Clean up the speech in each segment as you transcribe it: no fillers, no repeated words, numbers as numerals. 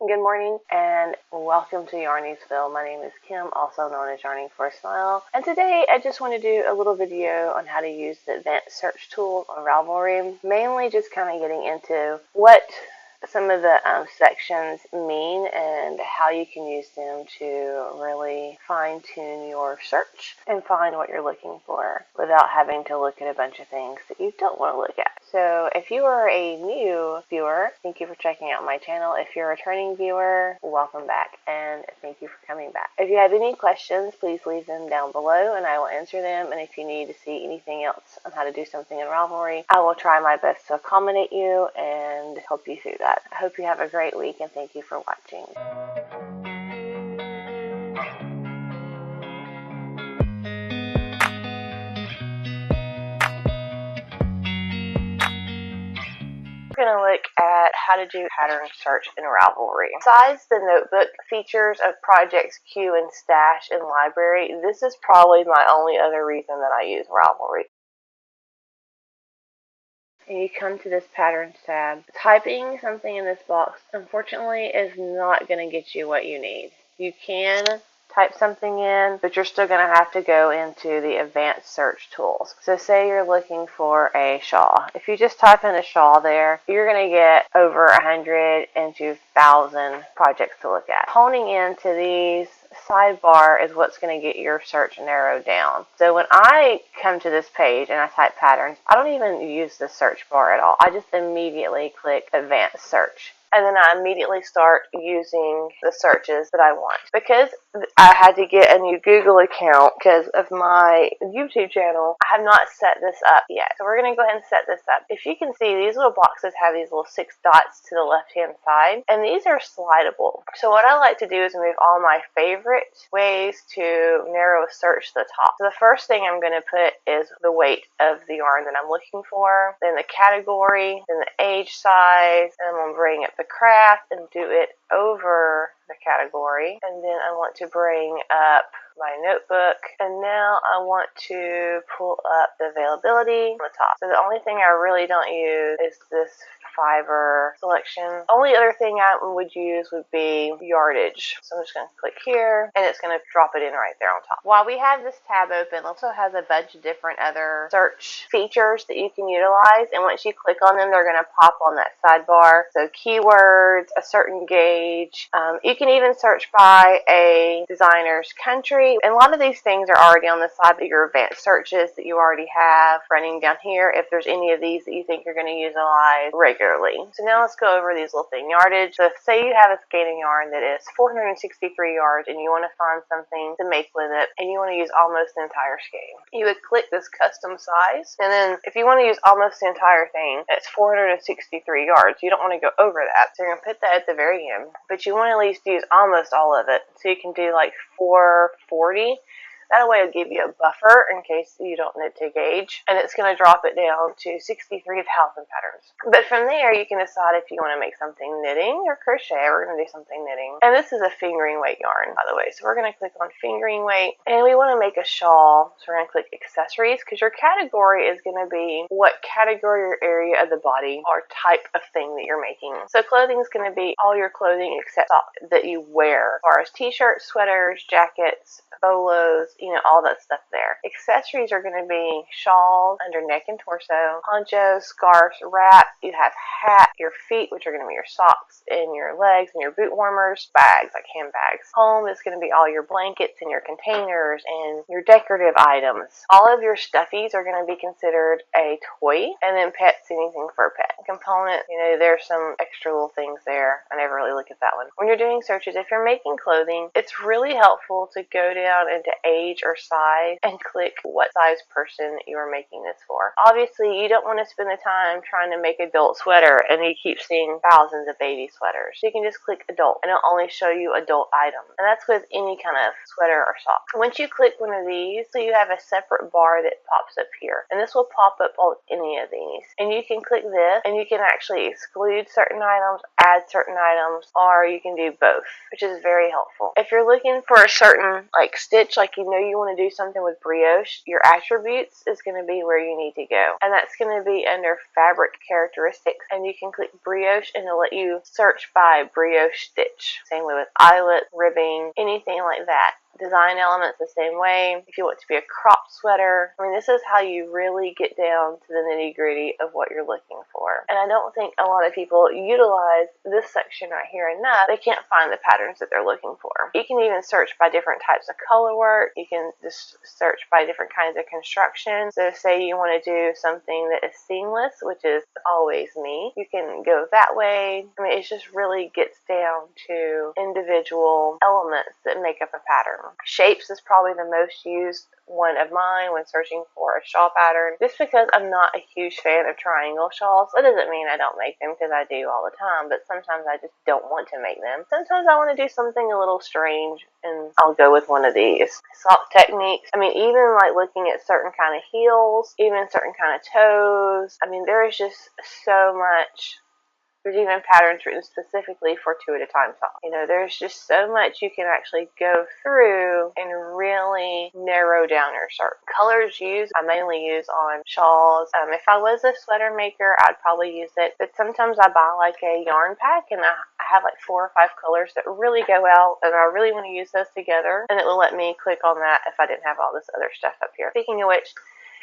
Good morning and welcome to Yarniesville. My name is Kim, also known as Yarning for a Smile. And today I just want to do a little video on how to use the Advanced Search Tool on Ravelry. Mainly just kind of getting into what some of the sections mean and how you can use them to really fine-tune your search and find what you're looking for without having to look at a bunch of things that you don't want to look at. So if you are a new viewer, thank you for checking out my channel. If you're a returning viewer, welcome back and thank you for coming back. If you have any questions, please leave them down below and I will answer them. And if you need to see anything else on how to do something in Ravelry, I will try my best to accommodate you and help you through that. I hope you have a great week and thank you for watching. We're going to look at how to do pattern search in Ravelry. Besides the notebook features of projects, queue, and stash in library, this is probably my only other reason that I use Ravelry. And you come to this Patterns tab. Typing something in this box, unfortunately, is not going to get you what you need. You can type something in, but you're still going to have to go into the Advanced Search Tools. So say you're looking for a shawl. If you just type in a shawl there, you're going to get over 100 and 2,000 projects to look at. Honing into these sidebar is what's going to get your search narrowed down. So when I come to this page and I type patterns, I don't even use the search bar at all. I just immediately click Advanced Search. And then I immediately start using the searches that I want. Because I had to get a new Google account because of my YouTube channel, I have not set this up yet. So we're going to go ahead and set this up. If you can see, these little boxes have these little 6 dots to the left-hand side, and these are slidable. So what I like to do is move all my favorite ways to narrow a search to the top. So the first thing I'm going to put is the weight of the yarn that I'm looking for, then the category, then the age size, and I'm going to bring up the craft and do it over the category, and then I want to bring up my notebook, and now I want to pull up the availability on the top. So the only thing I really don't use is this fiber selection. Only other thing I would use would be Yardage. So I'm just going to click here and it's going to drop it in right there on top. While we have this tab open, it also has a bunch of different other search features that you can utilize, and once you click on them, they're going to pop on that sidebar. So keywords, a certain gauge. You can even search by a designer's country, and a lot of these things are already on the side of your advanced searches that you already have running down here if there's any of these that you think you're going to utilize regularly. So now let's go over these little things. Yardage. So say you have a skein of yarn that is 463 yards and you want to find something to make with it and you want to use almost the entire skein. You would click this custom size, and then if you want to use almost the entire thing, it's 463 yards. You don't want to go over that. So you're going to put that at the very end, but you want to at least use almost all of it. So you can do like 440. That way it'll give you a buffer in case you don't need to gauge, and it's going to drop it down to 63,000 patterns. But from there, you can decide if you want to make something knitting or crochet. We're going to do something knitting. And this is a fingering weight yarn, by the way. So we're going to click on fingering weight, and we want to make a shawl. So we're going to click accessories, because your category is going to be what category or area of the body or type of thing that you're making. So clothing is going to be all your clothing except that you wear, as far as t-shirts, sweaters, jackets, bolos, you know, all that stuff there. Accessories are going to be shawls under neck and torso, ponchos, scarves, wrap. You have hat, your feet, which are going to be your socks, and your legs, and your boot warmers, bags, like handbags. Home is going to be all your blankets and your containers and your decorative items. All of your stuffies are going to be considered a toy, and then pets, anything for a pet. Component, you know, there's some extra little things there. I never really look at that one. When you're doing searches, if you're making clothing, it's really helpful to go down into age or size and click what size person you are making this for. Obviously, you don't want to spend the time trying to make adult sweater and you keep seeing thousands of baby sweaters. So you can just click adult and it'll only show you adult items. And that's with any kind of sweater or sock. Once you click one of these, so you have a separate bar that pops up here. And this will pop up on any of these. And you can click this and you can actually exclude certain items, add certain items, or you can do both, which is very helpful. If you're looking for a certain like stitch, like you know know you want to do something with brioche, your attributes is going to be where you need to go. And that's going to be under fabric characteristics. And you can click brioche and it'll let you search by brioche stitch. Same way with eyelet, ribbing, anything like that. Design elements the same way. If you want to be a cropped sweater, I mean, this is how you really get down to the nitty-gritty of what you're looking for. And I don't think a lot of people utilize this section right here enough. They can't find the patterns that they're looking for. You can even search by different types of color work. You can just search by different kinds of construction. So say you want to do something that is seamless, which is always me, you can go that way. I mean, it just really gets down to individual elements that make up a pattern. Shapes is probably the most used one of mine when searching for a shawl pattern, just because I'm not a huge fan of triangle shawls. That doesn't mean I don't make them, because I do all the time, but sometimes I just don't want to make them. Sometimes I want to do something a little strange, and I'll go with one of these. Sock techniques, I mean, even like looking at certain kind of heels, even certain kind of toes, I mean, there is just so much. There's even patterns written specifically for 2 at a time socks. You know, there's just so much you can actually go through and really narrow down your search. Colors used, I mainly use on shawls. If I was a sweater maker, I'd probably use it. But sometimes I buy like a yarn pack and I have like 4 or 5 colors that really go out, and I really want to use those together. And it will let me click on that if I didn't have all this other stuff up here. Speaking of which,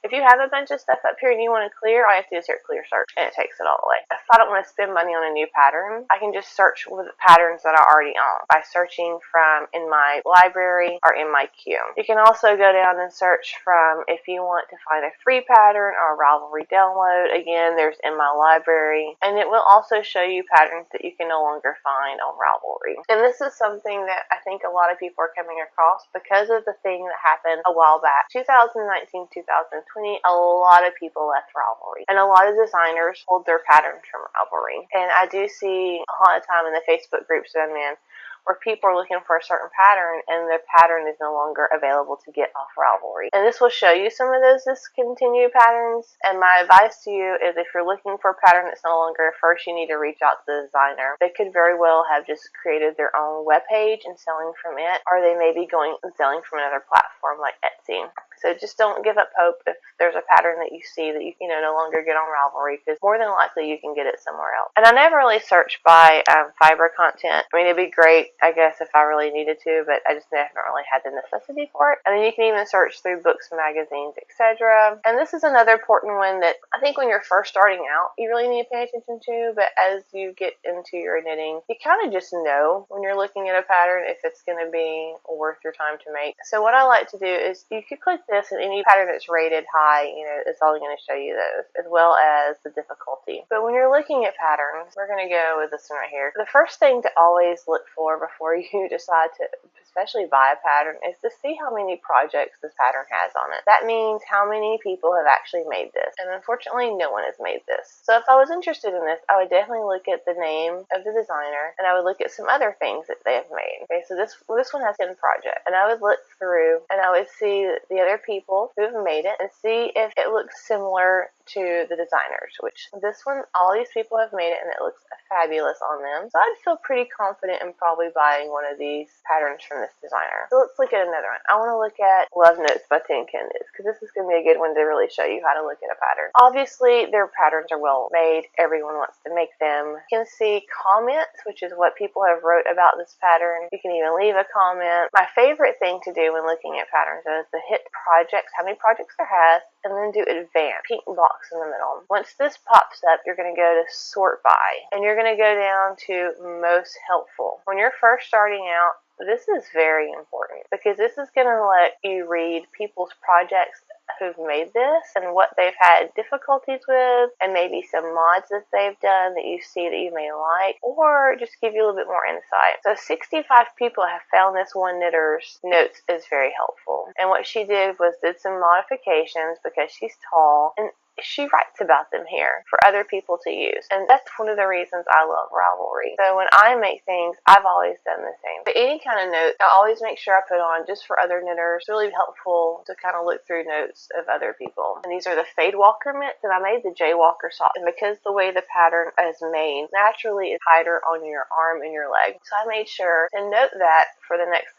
if you have a bunch of stuff up here and you want to clear, all you have to do is hit clear search and it takes it all away. If I don't want to spend money on a new pattern, I can just search with patterns that I already own by searching from in my library or in my queue. You can also go down and search from if you want to find a free pattern or a Ravelry download. Again, there's in my library, and it will also show you patterns that you can no longer find on Ravelry. And this is something that I think a lot of people are coming across because of the thing that happened a while back, 2019, 2020. A lot of people left Ravelry, and a lot of designers pulled their patterns from Ravelry. And I do see a lot of time in the Facebook groups that I'm in where people are looking for a certain pattern and the pattern is no longer available to get off Ravelry. And this will show you some of those discontinued patterns. And my advice to you is if you're looking for a pattern that's no longer, first you need to reach out to the designer. They could very well have just created their own web page and selling from it, or they may be going and selling from another platform like Etsy. So just don't give up hope if there's a pattern that you see that you no longer get on Ravelry, because more than likely you can get it somewhere else. And I never really searched by fiber content. I mean, it'd be great, I guess, if I really needed to, but I just haven't really had the necessity for it. And then you can even search through books, magazines, etc. And this is another important one that I think when you're first starting out, you really need to pay attention to, but as you get into your knitting, you kind of just know when you're looking at a pattern if it's going to be worth your time to make. So what I like to do is you could click this, and any pattern that's rated high, it's all going to show you those, as well as the difficulty. But when you're looking at patterns, we're going to go with this one right here. The first thing to always look for before you decide to especially buy a pattern is to see how many projects this pattern has on it. That means how many people have actually made this. And unfortunately, no one has made this. So if I was interested in this, I would definitely look at the name of the designer, and I would look at some other things that they have made. Okay, so this one has 10 projects, and I would look through and I would see the other people who have made it and see if it looks similar to the designers, which this one, all these people have made it and it looks fabulous on them. So I'd feel pretty confident in probably buying one of these patterns from this designer. So let's look at another one. I want to look at Love Notes by Tin Candies, because this is going to be a good one to really show you how to look at a pattern. Obviously, their patterns are well made. Everyone wants to make them. You can see comments, which is what people have wrote about this pattern. You can even leave a comment. My favorite thing to do when looking at patterns is to hit projects, how many projects there has, and then do advanced, pink box in the middle. Once this pops up, you're going to go to sort by, and you're going to go down to most helpful. When you're first starting out, this is very important, because this is going to let you read people's projects who've made this and what they've had difficulties with, and maybe some mods that they've done that you see that you may like, or just give you a little bit more insight. So 65 people have found this one knitter's notes is very helpful, and what she did was did some modifications because she's tall, and she writes about them here for other people to use. And that's one of the reasons I love Ravelry. So when I make things, I've always done the same. But any kind of note, I always make sure I put on just for other knitters. It's really helpful to kind of look through notes of other people. And these are the Fade Walker mitts, and I made the J Walker sock. And because the way the pattern is made, naturally it's tighter on your arm and your leg. So I made sure to note that for the next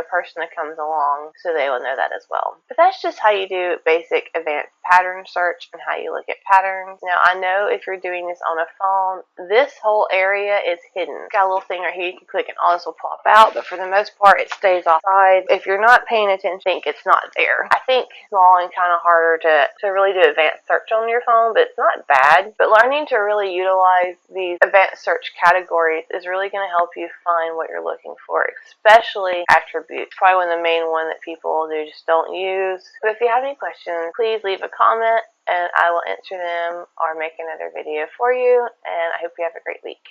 person that comes along, so they will know that as well. But that's just how you do basic advanced pattern search and how you look at patterns. Now I know if you're doing this on a phone, this whole area is hidden. It's got a little thing right here you can click and all this will pop out, but for the most part it stays offside. If you're not paying attention, think it's not there. I think it's small and kind of harder to really do advanced search on your phone, but it's not bad. But learning to really utilize these advanced search categories is really going to help you find what you're looking for, especially attributes. Probably one of the main one that people just don't use. But if you have any questions, please leave a comment and I will answer them or make another video for you. And I hope you have a great week.